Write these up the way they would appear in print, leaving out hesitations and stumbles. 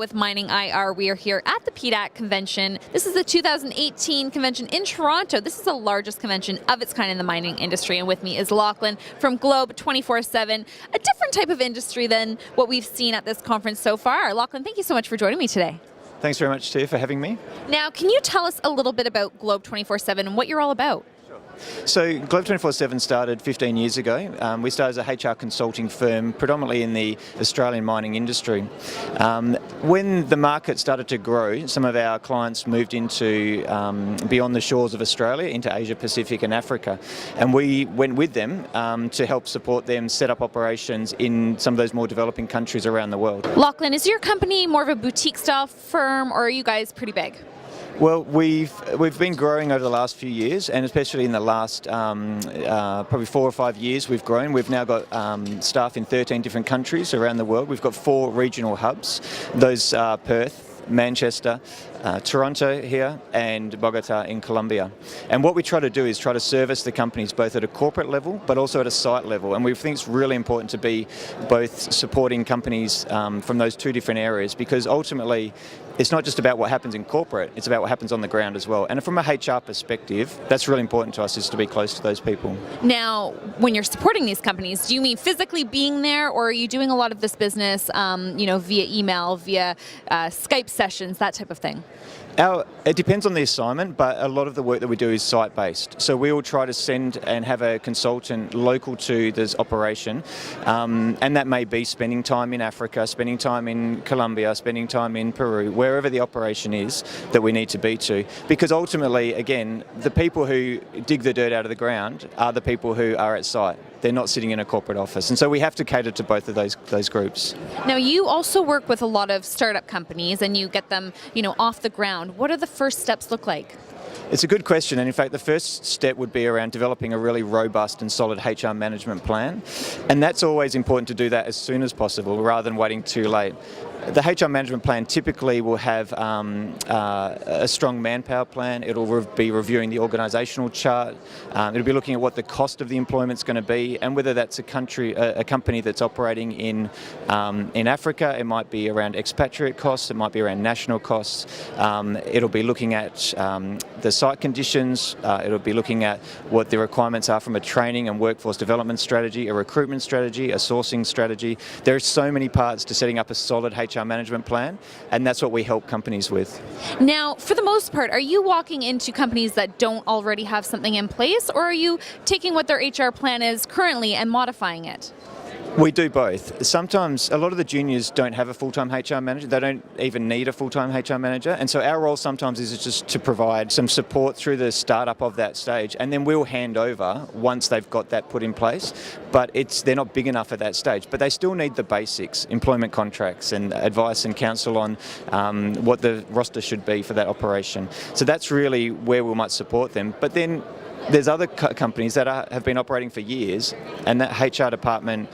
with MiningIR. We are here at the PDAC convention. This is the 2018 convention in Toronto. This is the largest convention of its kind in the mining industry, and with me is Lachlan from Globe 24/7, a different type of industry than what we've seen at this conference so far. Lachlan, thank you so much for joining me today. Thanks very much, Tia, for having me. Now, can you tell us a little bit about Globe 24/7 and what you're all about? So Globe 24/7 started 15 years ago. We started as a HR consulting firm, predominantly in the Australian mining industry. When the market started to grow, some of our clients moved into beyond the shores of Australia, into Asia Pacific and Africa. And we went with them to help support them set up operations in some of those more developing countries around the world. Lachlan, is your company more of a boutique style firm, or are you guys pretty big? Well, we've been growing over the last few years, and especially in the last probably 4 or 5 years we've grown. We've now got staff in 13 different countries around the world. We've got 4 regional hubs. Those are Perth, Manchester, Toronto here, and Bogota in Colombia. And what we try to do is try to service the companies both at a corporate level but also at a site level. And we think it's really important to be both supporting companies from those 2 different areas, because ultimately it's not just about what happens in corporate, it's about what happens on the ground as well. And from a HR perspective, that's really important to us, is to be close to those people. Now, when you're supporting these companies, do you mean physically being there, or are you doing a lot of this business via email, via Skype sessions, that type of thing? It depends on the assignment, but a lot of the work that we do is site-based. So we will try to send and have a consultant local to this operation, and that may be spending time in Africa, spending time in Colombia, spending time in Peru, wherever the operation is that we need to be to. Because ultimately, again, the people who dig the dirt out of the ground are the people who are at site. They're not sitting in a corporate office. And so we have to cater to both of those groups. Now, you also work with a lot of startup companies, and you get them, off the ground. What do the first steps look like? It's a good question, and in fact the first step would be around developing a really robust and solid HR management plan, and that's always important to do that as soon as possible rather than waiting too late. The HR management plan typically will have a strong manpower plan. It'll be reviewing the organisational chart. It'll be looking at what the cost of the employment's going to be, and whether that's a company that's operating in Africa. It might be around expatriate costs. It might be around national costs. It'll be looking at the site conditions. It'll be looking at what the requirements are from a training and workforce development strategy, a recruitment strategy, a sourcing strategy. There are so many parts to setting up a solid HR management plan, and that's what we help companies with. Now, for the most part, are you walking into companies that don't already have something in place, or are you taking what their HR plan is currently and modifying it? We do both. Sometimes a lot of the juniors don't have a full-time HR manager. They don't even need a full-time HR manager. And so our role sometimes is just to provide some support through the startup of that stage, and then we'll hand over once they've got that put in place. But they're not big enough at that stage. But they still need the basics, employment contracts and advice and counsel on what the roster should be for that operation. So that's really where we might support them. But then there's other companies that have been operating for years, and that HR department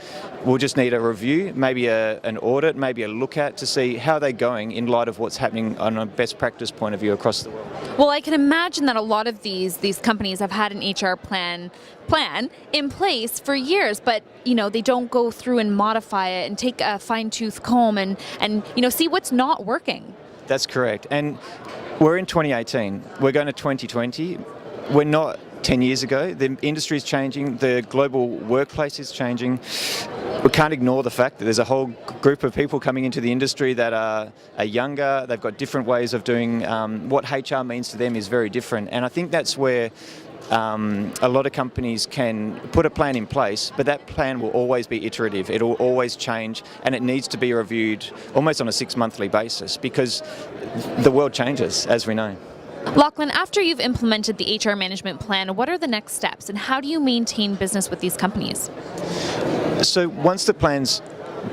will just need a review, maybe an audit, maybe a look at to see how they're going in light of what's happening on a best practice point of view across the world. Well, I can imagine that a lot of these companies have had an HR plan in place for years, but they don't go through and modify it and take a fine-tooth comb and see what's not working. That's correct. And we're in 2018. We're going to 2020. We're not 10 years ago. The industry is changing, the global workplace is changing. We can't ignore the fact that there's a whole group of people coming into the industry that are younger. They've got different ways of doing what HR means to them is very different. And I think that's where a lot of companies can put a plan in place, but that plan will always be iterative. It will always change, and it needs to be reviewed almost on a 6-monthly basis, because the world changes, as we know. Lachlan, after you've implemented the HR management plan, what are the next steps, and how do you maintain business with these companies? So once the plan's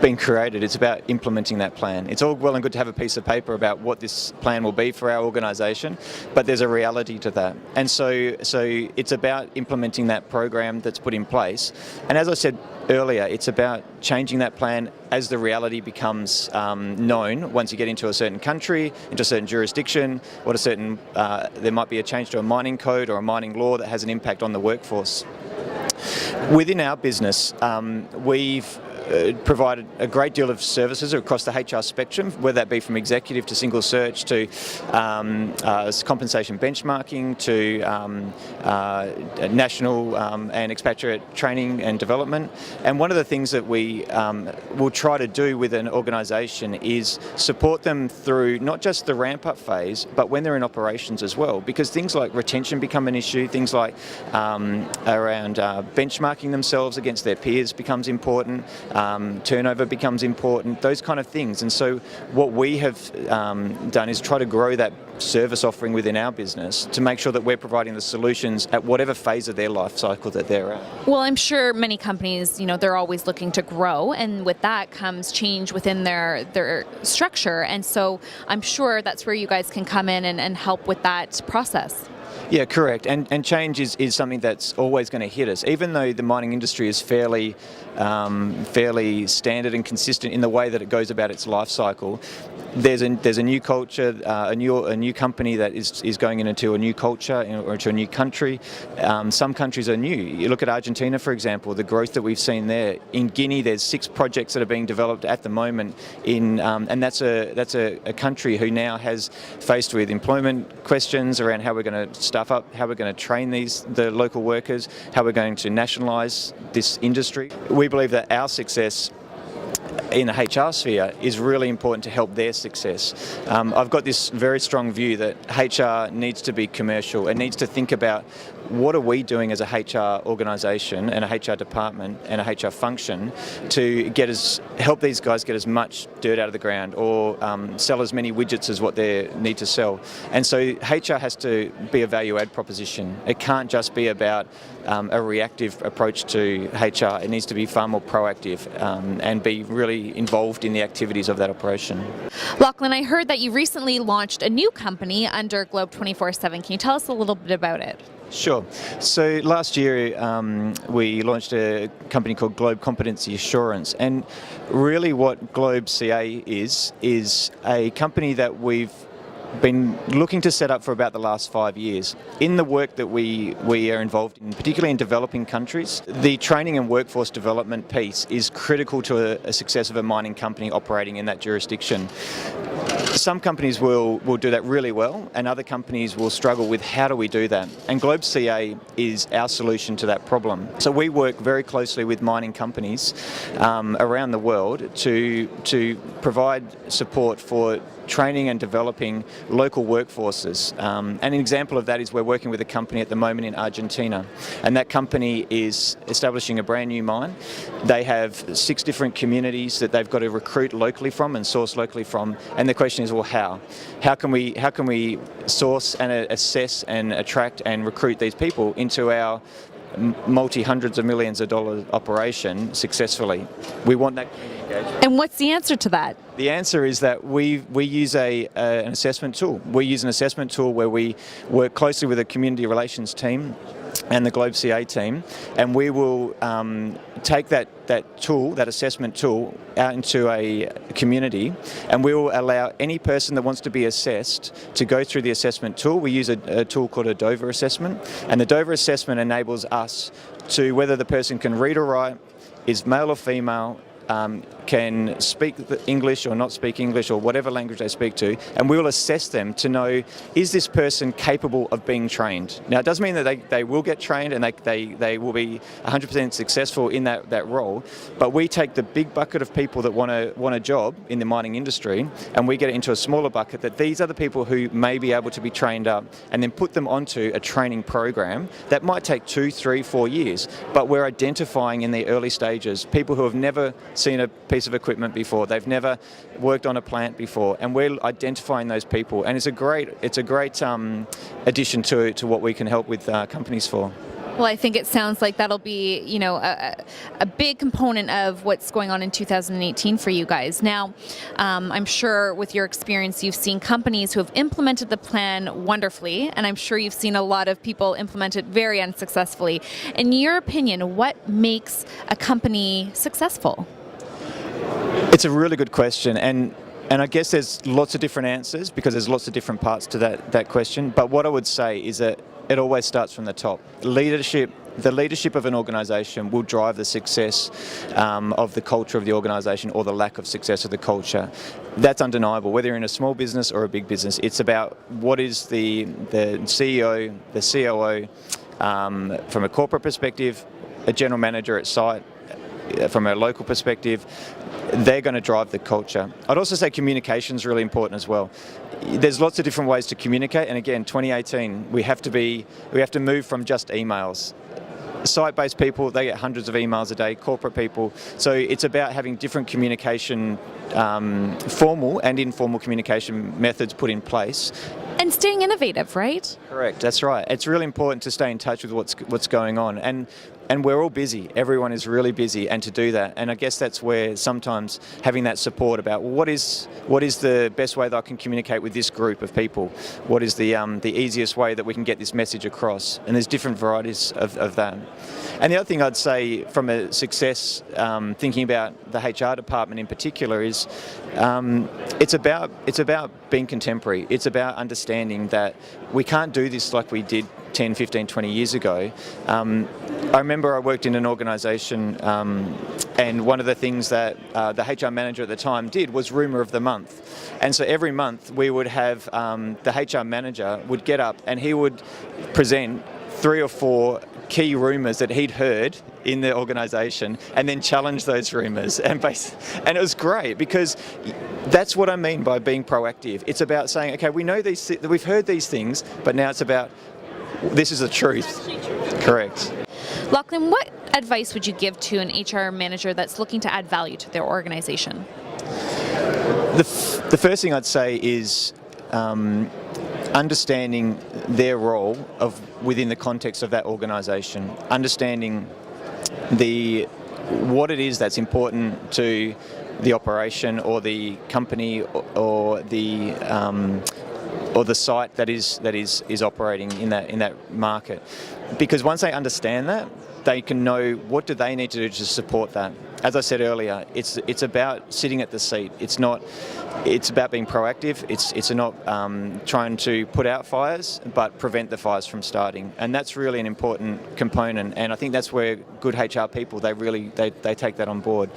been created, it's about implementing that plan. It's all well and good to have a piece of paper about what this plan will be for our organisation, but there's a reality to that. And so it's about implementing that program that's put in place. And as I said earlier, it's about changing that plan as the reality becomes known. Once you get into a certain country, into a certain jurisdiction, or there might be a change to a mining code or a mining law that has an impact on the workforce. Within our business, we've provide a great deal of services across the HR spectrum, whether that be from executive to single search to compensation benchmarking to national and expatriate training and development. And one of the things that we will try to do with an organisation is support them through not just the ramp-up phase, but when they're in operations as well, because things like retention become an issue, things like around benchmarking themselves against their peers becomes important, turnover becomes important, those kind of things. And so what we have done is try to grow that service offering within our business to make sure that we're providing the solutions at whatever phase of their life cycle that they're at. Well, I'm sure many companies, they're always looking to grow, and with that comes change within their structure. And so I'm sure that's where you guys can come in and help with that process. Yeah, correct. And change is something that's always going to hit us. Even though the mining industry is fairly standard and consistent in the way that it goes about its life cycle, there's a new culture, a new company that is going into a new culture or into a new country. Some countries are new. You look at Argentina, for example, the growth that we've seen there. In Guinea, there's 6 projects that are being developed at the moment, and that's a country who now has faced with employment questions around how we're going to staff up, how we're going to train the local workers, how we're going to nationalise this industry. We believe that our success in the HR sphere is really important to help their success. I've got this very strong view that HR needs to be commercial. It needs to think about what are we doing as a HR organisation and a HR department and a HR function to help these guys get as much dirt out of the ground or sell as many widgets as what they need to sell. And so HR has to be a value add proposition. It can't just be about a reactive approach to HR. It needs to be far more proactive and be really involved in the activities of that operation. Lachlan, I heard that you recently launched a new company under Globe 24/7. Can you tell us a little bit about it? Sure. So last year we launched a company called Globe Competency Assurance, and really what Globe CA is a company that we've been looking to set up for about the last 5 years. In the work that we are involved in, particularly in developing countries, the training and workforce development piece is critical to a success of a mining company operating in that jurisdiction. Some companies will do that really well, and other companies will struggle with how do we do that. And Globe CA is our solution to that problem. So we work very closely with mining companies around the world to provide support for training and developing local workforces. An example of that is we're working with a company at the moment in Argentina, and that company is establishing a brand new mine. They have 6 different communities that they've got to recruit locally from and source locally from, and the question is, well, how? How can we source and assess and attract and recruit these people into our multi-hundreds of millions of dollars operation successfully? We want that community engagement. And what's the answer to that? The answer is that we use an assessment tool. We use an assessment tool where we work closely with a community relations team and the Globe CA team, and we will take that assessment tool out into a community, and we will allow any person that wants to be assessed to go through the assessment tool. We use a tool called a Dover assessment, and the Dover assessment enables us to, whether the person can read or write, is male or female, can speak English or not speak English or whatever language they speak to, and we will assess them to know, is this person capable of being trained? Now, it doesn't mean that they will get trained and they will be 100% successful in that role, but we take the big bucket of people that want a job in the mining industry, and we get it into a smaller bucket that these are the people who may be able to be trained up, and then put them onto a training program that might take 2, 3, 4 years, but we're identifying in the early stages people who have never seen a piece of equipment before, they've never worked on a plant before, and we're identifying those people, and it's a great addition to what we can help with companies for. Well, I think it sounds like that'll be, a big component of what's going on in 2018 for you guys. Now, I'm sure with your experience, you've seen companies who have implemented the plan wonderfully, and I'm sure you've seen a lot of people implement it very unsuccessfully. In your opinion, what makes a company successful? It's a really good question, and I guess there's lots of different answers because there's lots of different parts to that question. But what I would say is that it always starts from the top. Leadership the leadership of an organisation will drive the success of the culture of the organisation or the lack of success of the culture. That's undeniable, whether you're in a small business or a big business. It's about what is the CEO, the COO, from a corporate perspective, a general manager at site, from a local perspective, they're going to drive the culture. I'd also say communication is really important as well. There's lots of different ways to communicate, and again, 2018, we have to move from just emails. Site-based people, they get hundreds of emails a day, corporate people. So it's about having different communication, formal and informal communication methods put in place. And staying innovative, right? Correct, that's right. It's really important to stay in touch with what's going on. And we're all busy. Everyone is really busy, and to do that. And I guess that's where sometimes having that support about, well, what is the best way that I can communicate with this group of people? What is the easiest way that we can get this message across? And there's different varieties of that. And the other thing I'd say from a success, thinking about the HR department in particular, is it's about being contemporary. It's about understanding that we can't do this like we did 10, 15, 20 years ago. I remember I worked in an organisation, and one of the things that the HR manager at the time did was rumour of the month. And so every month we would have the HR manager would get up and he would present 3 or 4 key rumours that he'd heard in the organisation and then challenge those rumours. And it was great, because that's what I mean by being proactive. It's about saying, okay, we know we've heard these things, but now it's about, this is the truth. Correct. Lachlan, what advice would you give to an HR manager that's looking to add value to their organization? The first thing I'd say is understanding their role within the context of that organisation, understanding what it is that's important to the operation or the company or the site that is operating in that market. Because once they understand that, they can know what do they need to do to support that. As I said earlier, it's about sitting at the seat. It's about being proactive. It's not trying to put out fires, but prevent the fires from starting. And that's really an important component. And I think that's where good HR people, they take that on board.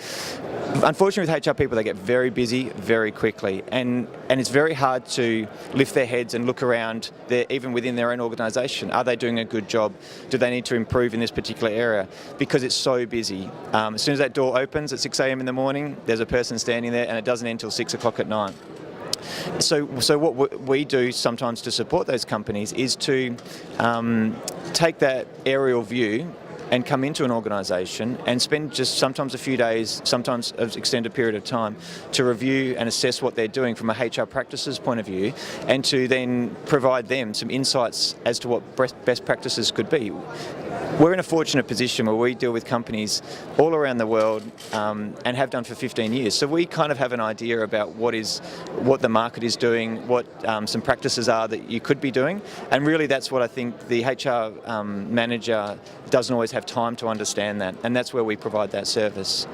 Unfortunately, with HR people, they get very busy very quickly, and it's very hard to lift their heads and look around even within their own organisation. Are they doing a good job? Do they need to improve in this particular area? Because it's so busy. As soon as that door opens at 6 a.m. in the morning, there's a person standing there, and it doesn't end until 6 o'clock at night. So what we do sometimes to support those companies is to take that aerial view and come into an organisation and spend just sometimes a few days, sometimes an extended period of time, to review and assess what they're doing from a HR practices point of view, and to then provide them some insights as to what best practices could be. We're in a fortunate position where we deal with companies all around the world and have done for 15 years. So we kind of have an idea about what the market is doing, what some practices are that you could be doing. And really that's what I think the HR manager doesn't always have time to understand that. And that's where we provide that service.